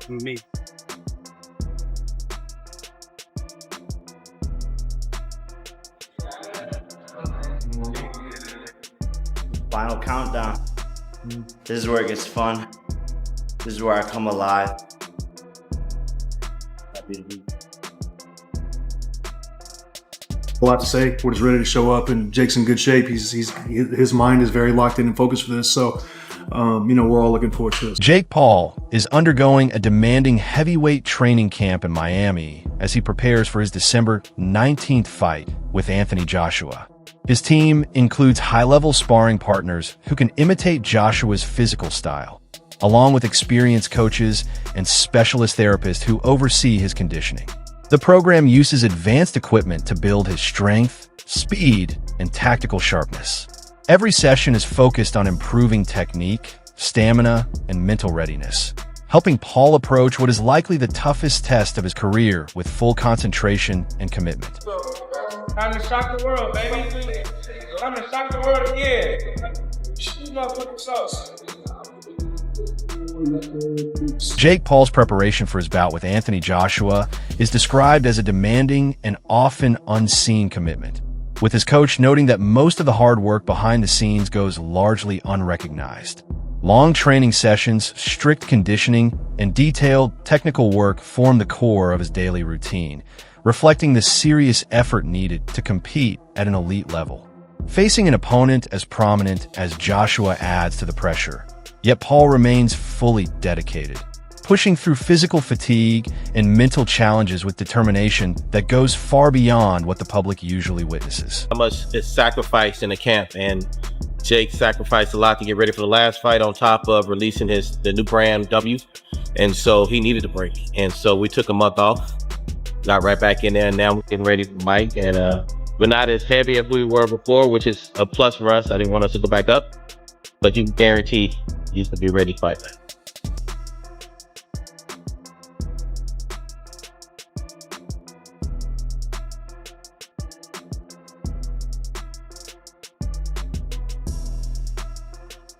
with me. Final countdown. This is where it gets fun. This is where I come alive. Happy to be. A lot to say. We're just ready to show up, and Jake's in good shape. His mind is very locked in and focused for this. So, we're all looking forward to this. Jake Paul is undergoing a demanding heavyweight training camp in Miami as he prepares for his December 19th fight with Anthony Joshua. His team includes high-level sparring partners who can imitate Joshua's physical style, along with experienced coaches and specialist therapists who oversee his conditioning. The program uses advanced equipment to build his strength, speed, and tactical sharpness. Every session is focused on improving technique, stamina, and mental readiness, helping Paul approach what is likely the toughest test of his career with full concentration and commitment. Time to shock the world, baby. Time to shock the world again. You motherfucking sauce. Jake Paul's preparation for his bout with Anthony Joshua is described as a demanding and often unseen commitment, with his coach noting that most of the hard work behind the scenes goes largely unrecognized. Long training sessions, strict conditioning, and detailed technical work form the core of his daily routine, reflecting the serious effort needed to compete at an elite level. Facing an opponent as prominent as Joshua adds to the pressure, yet Paul remains fully dedicated, pushing through physical fatigue and mental challenges with determination that goes far beyond what the public usually witnesses. How much is sacrificed in the camp, and Jake sacrificed a lot to get ready for the last fight on top of releasing the new brand W, and so he needed a break, and so we took a month off, got right back in there, and now we're getting ready for Mike, and we're not as heavy as we were before, which is a plus for us. I didn't want us to go back up, but you can guarantee he's gonna be ready to fight that.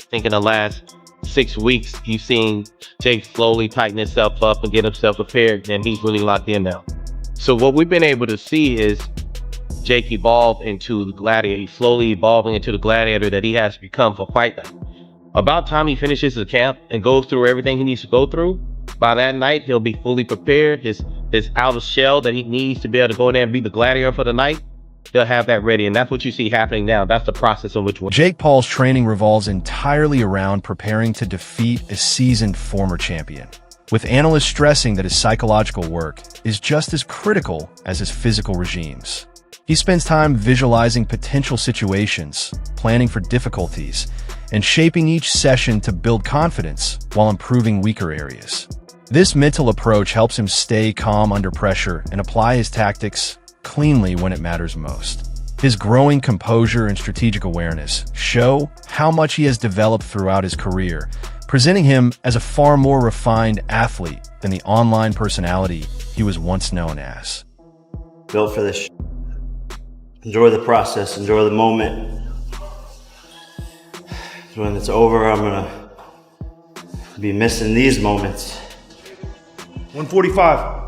I think in the last 6 weeks, you've seen Jake slowly tighten himself up and get himself prepared, and he's really locked in now. So what we've been able to see is Jake evolve into the gladiator. He's slowly evolving into the gladiator that he has to become for fight night. About time he finishes the camp and goes through everything he needs to go through, by that night, he'll be fully prepared. His outer shell that he needs to be able to go in there and be the gladiator for the night, he'll have that ready. And that's what you see happening now. That's the process in which we're... Jake Paul's training revolves entirely around preparing to defeat a seasoned former champion, with analysts stressing that his psychological work is just as critical as his physical regimes. He spends time visualizing potential situations, planning for difficulties, and shaping each session to build confidence while improving weaker areas. This mental approach helps him stay calm under pressure and apply his tactics cleanly when it matters most. His growing composure and strategic awareness show how much he has developed throughout his career, presenting him as a far more refined athlete than the online personality he was once known as. Built for this. Enjoy the process, enjoy the moment. When it's over, I'm gonna be missing these moments. 145.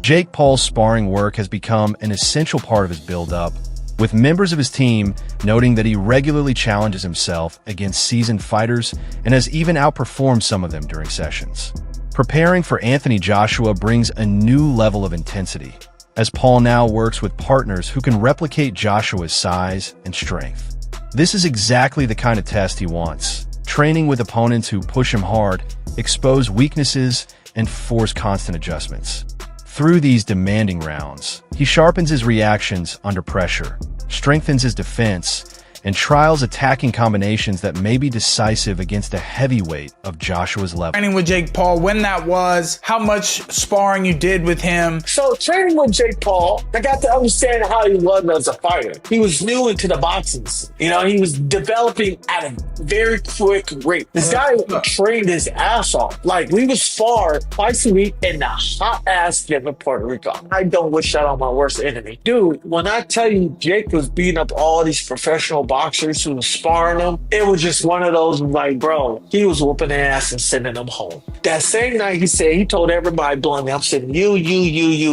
Jake Paul's sparring work has become an essential part of his build-up, with members of his team noting that he regularly challenges himself against seasoned fighters and has even outperformed some of them during sessions. Preparing for Anthony Joshua brings a new level of intensity, as Paul now works with partners who can replicate Joshua's size and strength. This is exactly the kind of test he wants, training with opponents who push him hard, expose weaknesses, and force constant adjustments. Through these demanding rounds, he sharpens his reactions under pressure, strengthens his defense, and trials attacking combinations that may be decisive against a heavyweight of Joshua's level. Training with Jake Paul, when that was, how much sparring you did with him. So training with Jake Paul, I got to understand how he was as a fighter. He was new into the boxing. He was developing at a very quick rate. This guy trained his ass off. Like, we would spar twice a week in the hot ass gym in Puerto Rico. I don't wish that on my worst enemy. Dude, when I tell you Jake was beating up all these professional boxers who was sparring him. It was just one of those, like, bro, he was whooping their ass and sending them home. That same night, he told everybody bluntly, I'm sending you,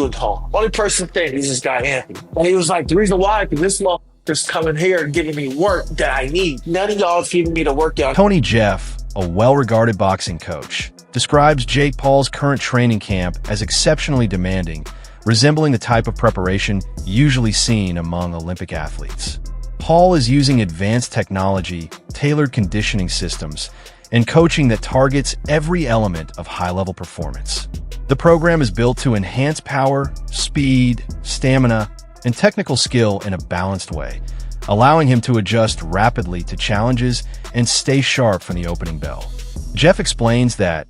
and home. Only person saying he's this guy, Anthony. And he was like, the reason why, because this motherfucker's coming here and giving me work that I need. None of y'all is giving me the work y'all. Tony Jeff, a well-regarded boxing coach, describes Jake Paul's current training camp as exceptionally demanding, resembling the type of preparation usually seen among Olympic athletes. Paul is using advanced technology, tailored conditioning systems, and coaching that targets every element of high-level performance. The program is built to enhance power, speed, stamina, and technical skill in a balanced way, allowing him to adjust rapidly to challenges and stay sharp from the opening bell. Jeff explains that,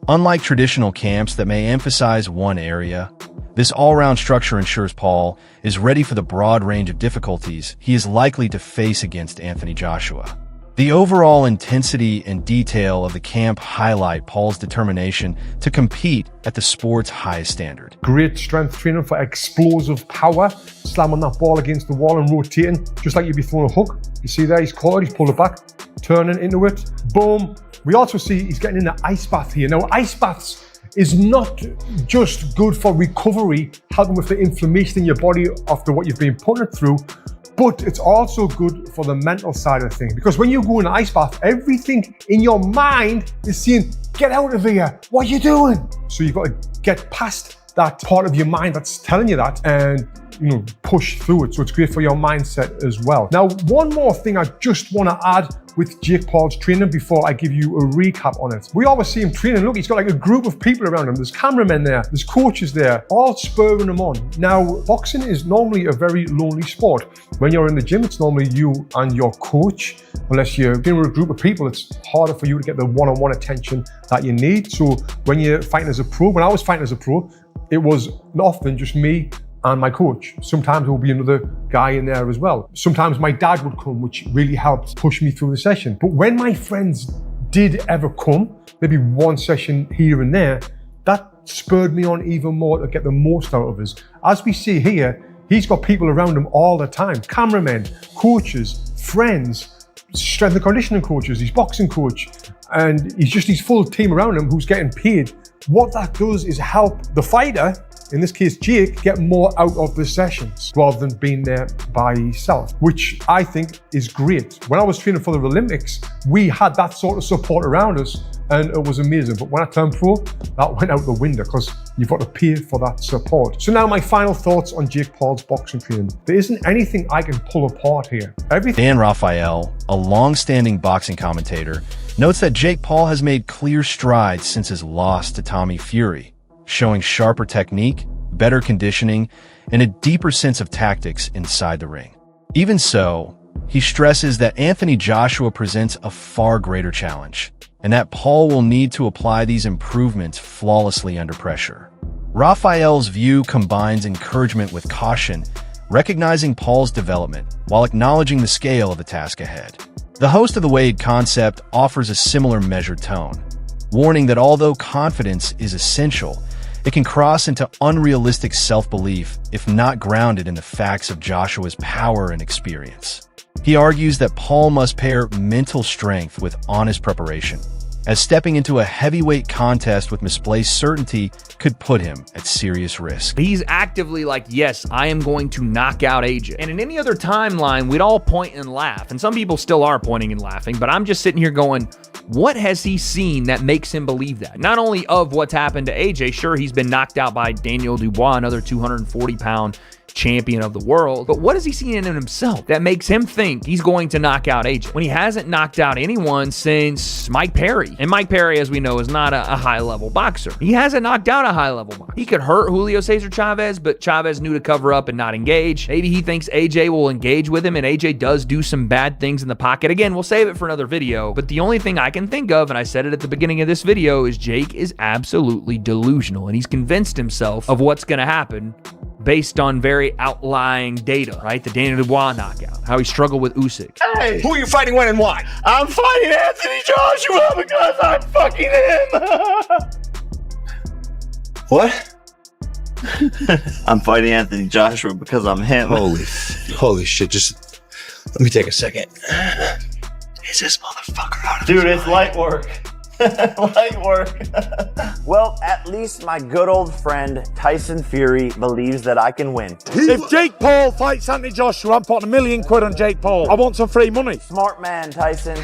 unlike traditional camps that may emphasize one area, this all-round structure ensures Paul is ready for the broad range of difficulties he is likely to face against Anthony Joshua. The overall intensity and detail of the camp highlight Paul's determination to compete at the sport's highest standard. Great strength training for explosive power, slamming that ball against the wall and rotating, just like you'd be throwing a hook. You see there, he's caught it, he's pulled it back, turning into it, boom. We also see he's getting in the ice bath here. Now, ice baths is not just good for recovery, helping with the inflammation in your body after what you've been putting it through, but it's also good for the mental side of things. Because when you go in an ice bath, everything in your mind is saying, get out of here, what are you doing? So you've got to get past that part of your mind that's telling you that and push through it. So it's great for your mindset as well. Now, one more thing I just want to add with Jake Paul's training before I give you a recap on it. We always see him training. Look, he's got like a group of people around him. There's cameramen there, there's coaches there, all spurring him on. Now, boxing is normally a very lonely sport. When you're in the gym, it's normally you and your coach. Unless you're dealing with a group of people, it's harder for you to get the one-on-one attention that you need. So when you're fighting as a pro, when I was fighting as a pro, it was often just me and my coach. Sometimes there will be another guy in there as well. Sometimes my dad would come, which really helped push me through the session. But when my friends did ever come, maybe one session here and there, that spurred me on even more to get the most out of us. As we see here, he's got people around him all the time. Cameramen, coaches, friends, strength and conditioning coaches, his boxing coach, and he's just his full team around him who's getting paid. What that does is help the fighter, in this case Jake, get more out of the sessions rather than being there by himself, which I think is great. When I was training for the Olympics, we had that sort of support around us and it was amazing. But when I turned pro, that went out the window because you've got to pay for that support. So now my final thoughts on Jake Paul's boxing training. There isn't anything I can pull apart here. Dan Raphael, a long-standing boxing commentator, notes that Jake Paul has made clear strides since his loss to Tommy Fury, showing sharper technique, better conditioning, and a deeper sense of tactics inside the ring. Even so, he stresses that Anthony Joshua presents a far greater challenge, and that Paul will need to apply these improvements flawlessly under pressure. Raphael's view combines encouragement with caution, recognizing Paul's development while acknowledging the scale of the task ahead. The host of the Wade concept offers a similar measured tone, warning that although confidence is essential, it can cross into unrealistic self-belief if not grounded in the facts of Joshua's power and experience. He argues that Paul must pair mental strength with honest preparation, as stepping into a heavyweight contest with misplaced certainty could put him at serious risk. He's actively like, yes, I am going to knock out AJ. And in any other timeline, we'd all point and laugh. And some people still are pointing and laughing, but I'm just sitting here going, what has he seen that makes him believe that? Not only of what's happened to AJ, sure, he's been knocked out by Daniel Dubois, another 240-pound champion of the world, but what has he seen in himself that makes him think he's going to knock out AJ when he hasn't knocked out anyone since Mike Perry? And Mike Perry, as we know, is not a high-level boxer. He hasn't knocked out a high-level boxer. He could hurt Julio Cesar Chavez, but Chavez knew to cover up and not engage. Maybe he thinks AJ will engage with him, and AJ does do some bad things in the pocket. Again, we'll save it for another video, but the only thing I can think of, and I said it at the beginning of this video, is Jake is absolutely delusional, and he's convinced himself of what's going to happen based on very outlying data, right? The Daniel Dubois knockout, how he struggled with Usyk. Hey, who are you fighting, when, and why? I'm fighting Anthony Joshua because I'm fucking him. What? I'm fighting Anthony Joshua because I'm him. Holy shit. Just Let me take a second. Is this motherfucker out of Dude, his it's mind? light work. Light work. Well, at least my good old friend Tyson Fury believes that I can win. If Jake Paul fights Anthony Joshua, I'm putting £1 million on Jake Paul. I want some free money. Smart man, Tyson.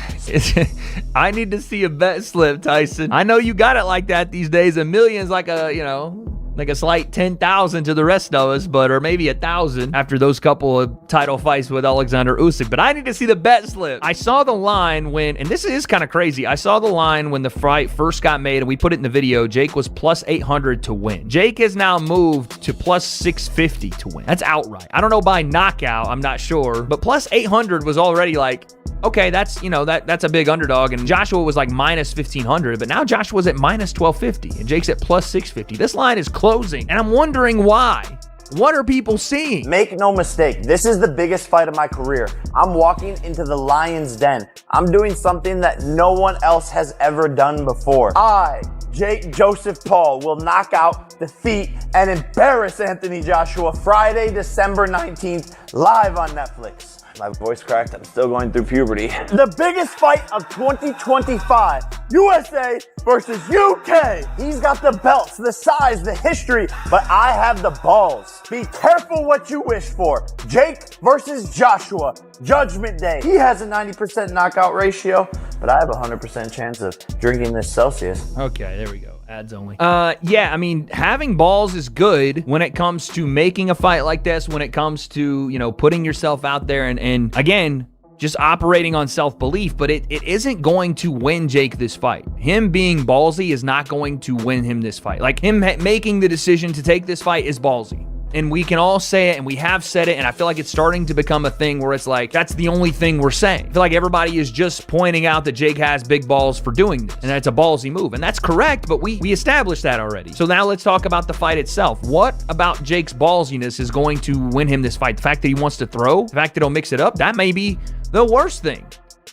I need to see a bet slip, Tyson. I know you got it like that these days. $1 million's like a, you know, like a slight 10,000 to the rest of us, but or maybe 1,000 after those couple of title fights with Alexander Usyk. But I need to see the bet slip. I saw the line when, and this is kind of crazy. I saw the line when the fight first got made, and we put it in the video. Jake was plus 800 to win. Jake has now moved to plus 650 to win. That's outright. I don't know by knockout. I'm not sure, but plus 800 was already like, okay, that's, you know, that's a big underdog. And Joshua was like minus 1,500, but now Joshua's at minus 1,250 and Jake's at plus 650. This line is closing, and I'm wondering why. What are people seeing? Make no mistake, this is the biggest fight of my career. I'm walking into the lion's den. I'm doing something that no one else has ever done before. I, Jake Joseph Paul, will knock out, defeat, and embarrass Anthony Joshua Friday, December 19th, live on Netflix. My voice cracked, I'm still going through puberty. The biggest fight of 2025, USA versus UK. He's got the belts, the size, the history, but I have the balls. Be careful what you wish for. Jake versus Joshua, Judgment Day. He has a 90% knockout ratio, but I have a 100% chance of drinking this Celsius. Okay, there we go. Ads only. Yeah, I mean, having balls is good when it comes to making a fight like this, when it comes to, you know, putting yourself out there and again, just operating on self-belief, but it isn't going to win Jake this fight. Him being ballsy is not going to win him this fight. Like, him making the decision to take this fight is ballsy. And we can all say it, and we have said it, and I feel like it's starting to become a thing where it's like, that's the only thing we're saying. I feel like everybody is just pointing out that Jake has big balls for doing this, and that's a ballsy move. And that's correct, but we established that already. So now let's talk about the fight itself. What about Jake's ballsiness is going to win him this fight? The fact that he wants to throw, the fact that he'll mix it up, that may be the worst thing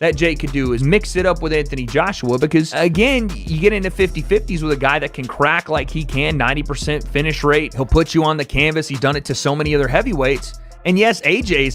that Jake could do, is mix it up with Anthony Joshua, because again, you get into 50-50s with a guy that can crack like he can, 90% finish rate. He'll put you on the canvas. He's done it to so many other heavyweights. And yes, AJ's